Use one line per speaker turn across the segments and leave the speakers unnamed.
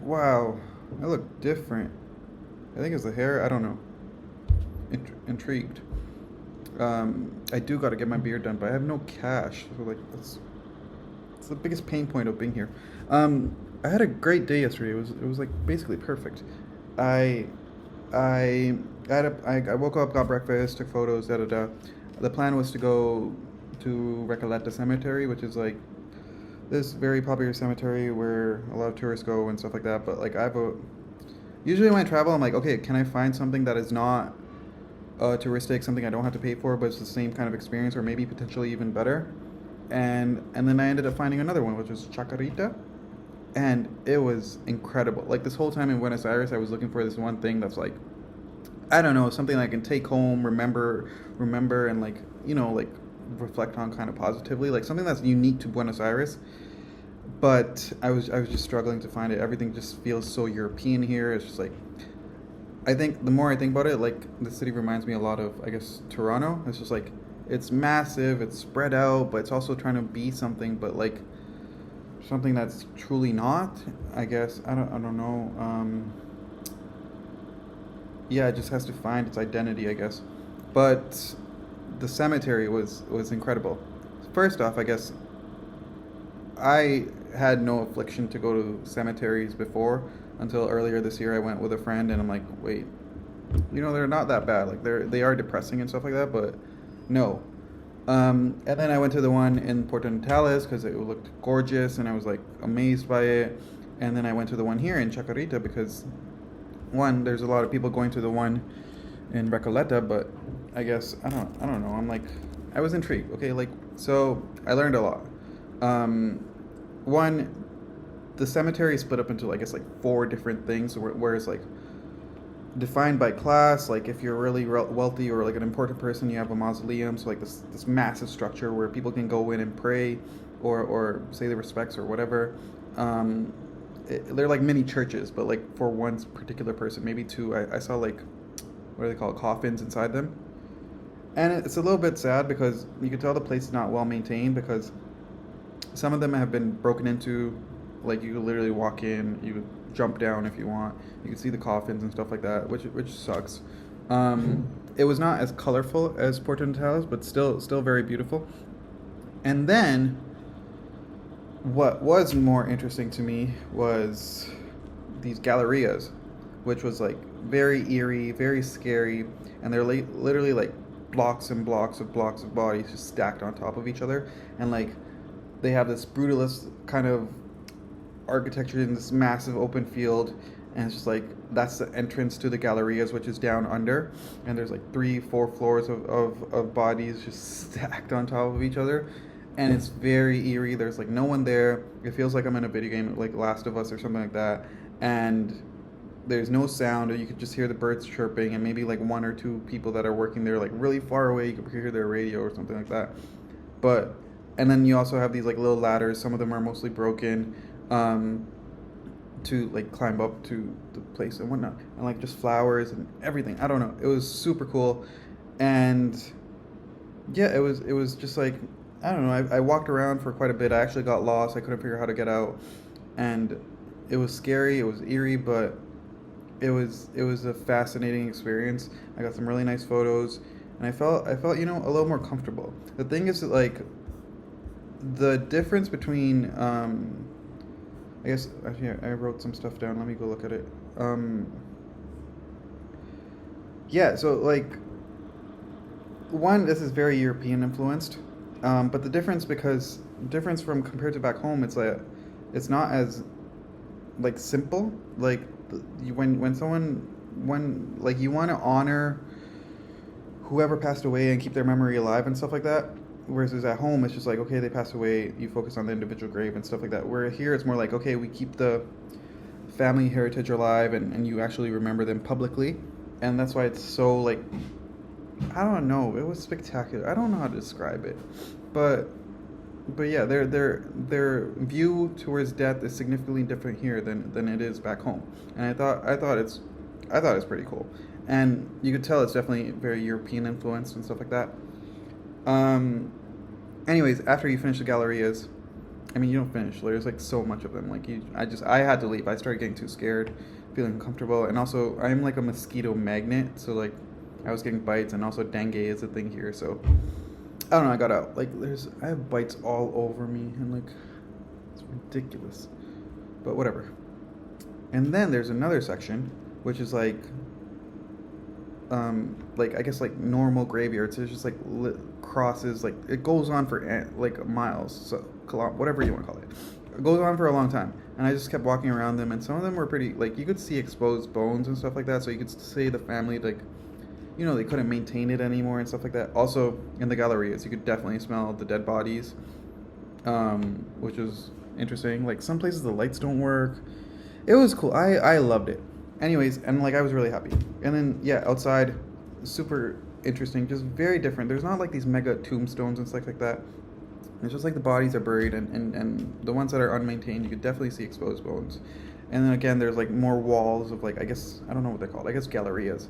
Wow, I look different. I think it's the hair. I don't know. Intrigued. I do got to get my beard done, but I have no cash. So like that's the biggest pain point of being here. I had a great day yesterday. It was like basically perfect. I I I woke up, got breakfast, took photos, da da da. The plan was to go to Recoleta Cemetery, which is like this very popular cemetery where a lot of tourists go and stuff like that. But like usually when I travel, I'm like, okay, can I find something that is not touristic, something I don't have to pay for, but it's the same kind of experience, or maybe potentially even better. And then I ended up finding another one, which was Chacarita, and it was incredible. Like this whole time in Buenos Aires, I was looking for this one thing that's like, I don't know, something I can take home, remember, and like like reflect on kind of positively, like something that's unique to Buenos Aires. But I was just struggling to find it. Everything just feels so European here. It's just like I think the more I think about it, like the city reminds me a lot of, I guess, Toronto. It's just like it's massive, it's spread out, but it's also trying to be something, but like something that's truly not. I guess I don't know. Yeah, it just has to find its identity, I guess. But the cemetery was incredible. First off, I guess I had no affliction to go to cemeteries before until earlier this year. I went with a friend, and I'm like, wait, they're not that bad. Like they are depressing and stuff like that, but no. And then I went to the one in Porto Natales because it looked gorgeous, and I was like amazed by it. And then I went to the one here in Chacarita because one, there's a lot of people going to the one in Recoleta, but I guess I don't know. I was intrigued. Okay, like so I learned a lot. One, the cemetery is split up into I guess like four different things, where it's like defined by class. Like if you're really wealthy or like an important person, you have a mausoleum, so like this massive structure where people can go in and pray or say their respects or whatever. They're like mini churches, but like for one particular person, maybe two. I saw like, what do they call it, coffins inside them, and it's a little bit sad because you can tell the place is not well maintained because some of them have been broken into. Like you could literally walk in, you could jump down if you want. You can see the coffins and stuff like that, which sucks. It was not as colorful as Porto Natales, but still very beautiful. And then what was more interesting to me was these gallerias, which was like very eerie, very scary, and they're literally like blocks and blocks of bodies just stacked on top of each other, and like they have this brutalist kind of architecture in this massive open field, and it's just like that's the entrance to the gallerias, which is down under, and there's like 3-4 floors of bodies just stacked on top of each other, and it's very eerie. There's like no one there. It feels like I'm in a video game like Last of Us or something like that, and there's no sound, or you could just hear the birds chirping, and maybe like one or two people that are working there like really far away, you could hear their radio or something like that. But and then you also have these like little ladders, some of them are mostly broken, to like climb up to the place and whatnot, and like just flowers and everything. I don't know, it was super cool. And yeah, it was just like, I don't know, I walked around for quite a bit. I actually got lost, I couldn't figure out how to get out, and it was scary, it was eerie, but it was a fascinating experience. I got some really nice photos, and I felt a little more comfortable. The thing is that like the difference between I guess actually I wrote some stuff down. Let me go look at it. Yeah, so like one, this is very European influenced, but the difference from compared to back home, it's like it's not as like simple. Like when like you want to honor whoever passed away and keep their memory alive and stuff like that. Whereas at home, it's just like, okay, they passed away, you focus on the individual grave and stuff like that. Where here, it's more like, okay, we keep the family heritage alive, and you actually remember them publicly. And that's why it's so, like, I don't know, it was spectacular. I don't know how to describe it. But yeah, their view towards death is significantly different here than it is back home. And I thought it's pretty cool. And you could tell it's definitely very European influenced and stuff like that. Anyways, after you finish the gallerias, I mean, you don't finish. There's like so much of them. Like I had to leave. I started getting too scared, feeling uncomfortable, and also I'm like a mosquito magnet, so like I was getting bites, and also dengue is a thing here. So I don't know. I got out. Like I have bites all over me, and like it's ridiculous. But whatever. And then there's another section, which is like I guess like normal graveyards. There's just like crosses. Like it goes on for like miles, so whatever you want to call it. It goes on for a long time, and I just kept walking around them, and some of them were pretty. Like you could see exposed bones and stuff like that, so you could say the family like, you know, they couldn't maintain it anymore and stuff like that. Also in the gallerias, you could definitely smell the dead bodies, which is interesting. Like some places the lights don't work. It was cool. I loved it. Anyways, and like I was really happy. And then yeah, outside, super interesting, just very different. There's not like these mega tombstones and stuff like that. It's just like the bodies are buried, and the ones that are unmaintained, you could definitely see exposed bones. And then again, there's like more walls of like, I guess, I don't know what they're called. I guess gallerias,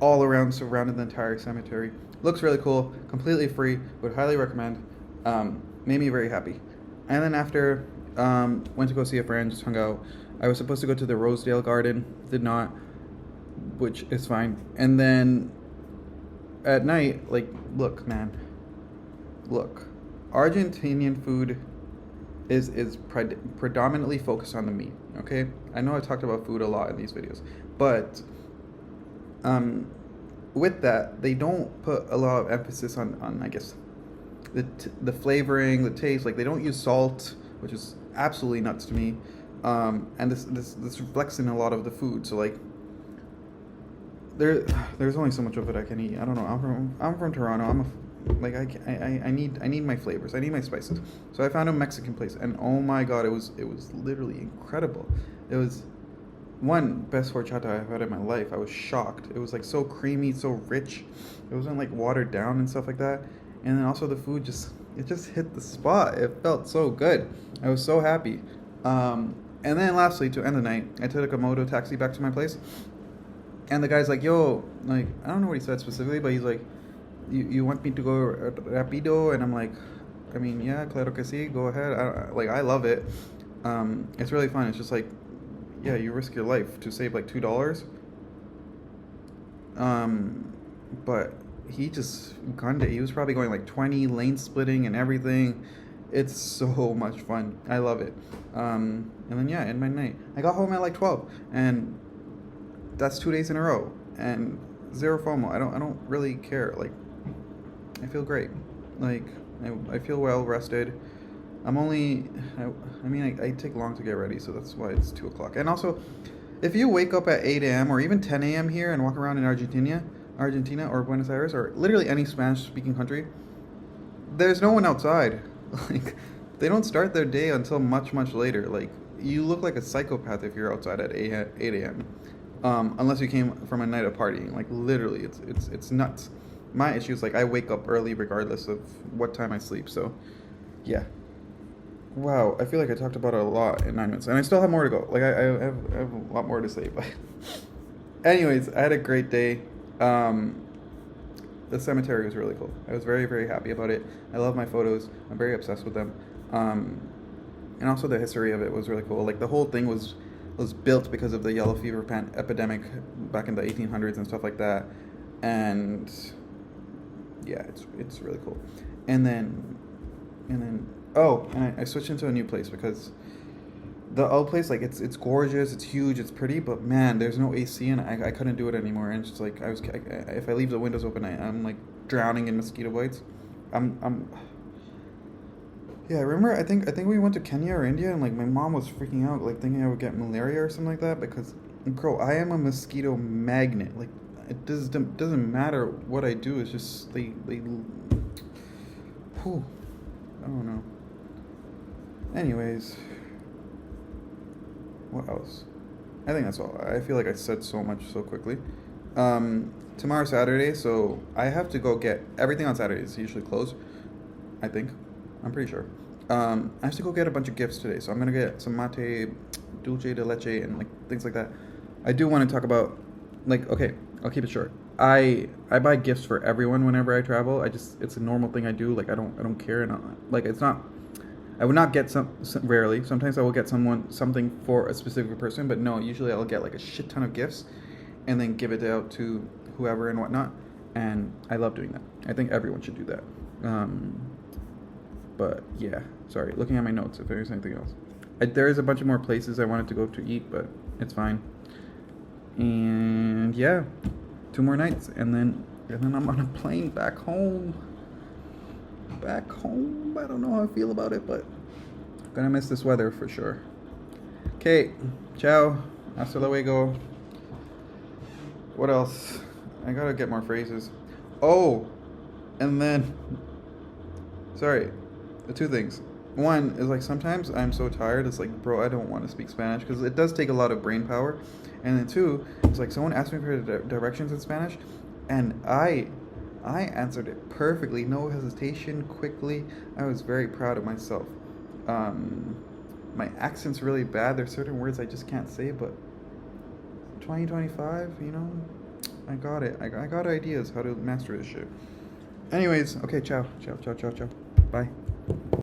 all around, surrounded the entire cemetery. Looks really cool, completely free. Would highly recommend. Made me very happy. And then after, went to go see a friend, just hung out. I was supposed to go to the Rosedale Garden, did not, which is fine. And then at night, like, look, man, look, Argentinian food is predominantly focused on the meat. Okay, I know I talked about food a lot in these videos, but with that, they don't put a lot of emphasis on I guess the flavoring, the taste. Like they don't use salt, which is absolutely nuts to me. And this reflects in a lot of the food. So like there's only so much of it I can eat. I don't know. I'm from Toronto. I need my flavors. I need my spices. So I found a Mexican place, and oh my god, it was literally incredible. It was one best horchata I've had in my life. I was shocked. It was like so creamy, so rich. It wasn't like watered down and stuff like that. And then also the food just hit the spot. It felt so good. I was so happy. And then lastly, to end the night, I took a moto taxi back to my place. And the guy's like, yo, like, I don't know what he said specifically, but he's like, you want me to go rapido? And I'm like, I mean, yeah, claro que sí, go ahead. I love it. It's really fun. It's just like, yeah, you risk your life to save like $2. But he just gunned it. He was probably going like 20, lane splitting and everything. It's so much fun. I love it. And then yeah, in my night, I got home at like 12, and that's 2 days in a row, and zero FOMO. I don't really care. Like, I feel great. Like, I feel well rested. I take long to get ready, so that's why it's 2 o'clock. And also, if you wake up at 8 a.m. or even 10 a.m. here and walk around in Argentina or Buenos Aires or literally any Spanish-speaking country, there's no one outside. Like, they don't start their day until much, much later. Like, you look like a psychopath if you're outside at 8 a.m. Unless you came from a night of partying. Like, literally, it's nuts. My issue is, like, I wake up early regardless of what time I sleep. So, yeah. Wow, I feel like I talked about it a lot in 9 minutes. And I still have more to go. Like, I have a lot more to say. But anyways, I had a great day. The cemetery was really cool. I was very, very happy about it. I love my photos. I'm very obsessed with them. And also the history of it was really cool. Like, the whole thing was built because of the yellow fever epidemic back in the 1800s and stuff like that. And yeah, it's really cool. And then I switched into a new place because the old place, like, it's gorgeous, it's huge, it's pretty, but man, there's no AC, and I couldn't do it anymore. And it's just like if I leave the windows open, I'm like drowning in mosquito bites. Yeah, remember, I think we went to Kenya or India, and like my mom was freaking out, like thinking I would get malaria or something like that, because, girl, I am a mosquito magnet. Like, it doesn't matter what I do. It's just they whew, I don't know. Anyways, what else? I think that's all. I feel like I said so much so quickly. Tomorrow's Saturday, so I have to go get everything on Saturday. It's usually closed, I think. I'm pretty sure. I have to go get a bunch of gifts today, so I'm gonna get some mate, dulce de leche, and like things like that. I do want to talk about, like, okay, I'll keep it short. I buy gifts for everyone whenever I travel. It's a normal thing I do. Like, I don't care, and like, it's not. I would not get rarely. Sometimes I will get something for a specific person, but no, usually I'll get like a shit ton of gifts and then give it out to whoever and whatnot. And I love doing that. I think everyone should do that. But yeah, sorry. Looking at my notes, if there's anything else, there is a bunch of more places I wanted to go to eat, but it's fine. And yeah, 2 more nights, and then I'm on a plane back home. Back home. I don't know how I feel about it, but I'm gonna miss this weather for sure. Okay, ciao. Hasta luego. What else? I gotta get more phrases. Oh, and then, sorry, the 2 things. One is like sometimes I'm so tired, it's like, bro, I don't want to speak Spanish because it does take a lot of brain power. And then 2, it's like someone asked me for directions in Spanish, and I answered it perfectly, no hesitation, quickly. I was very proud of myself. My accent's really bad. There's certain words I just can't say, but 2025, you know, I got it. I got ideas how to master this shit. Anyways, okay, ciao. Bye.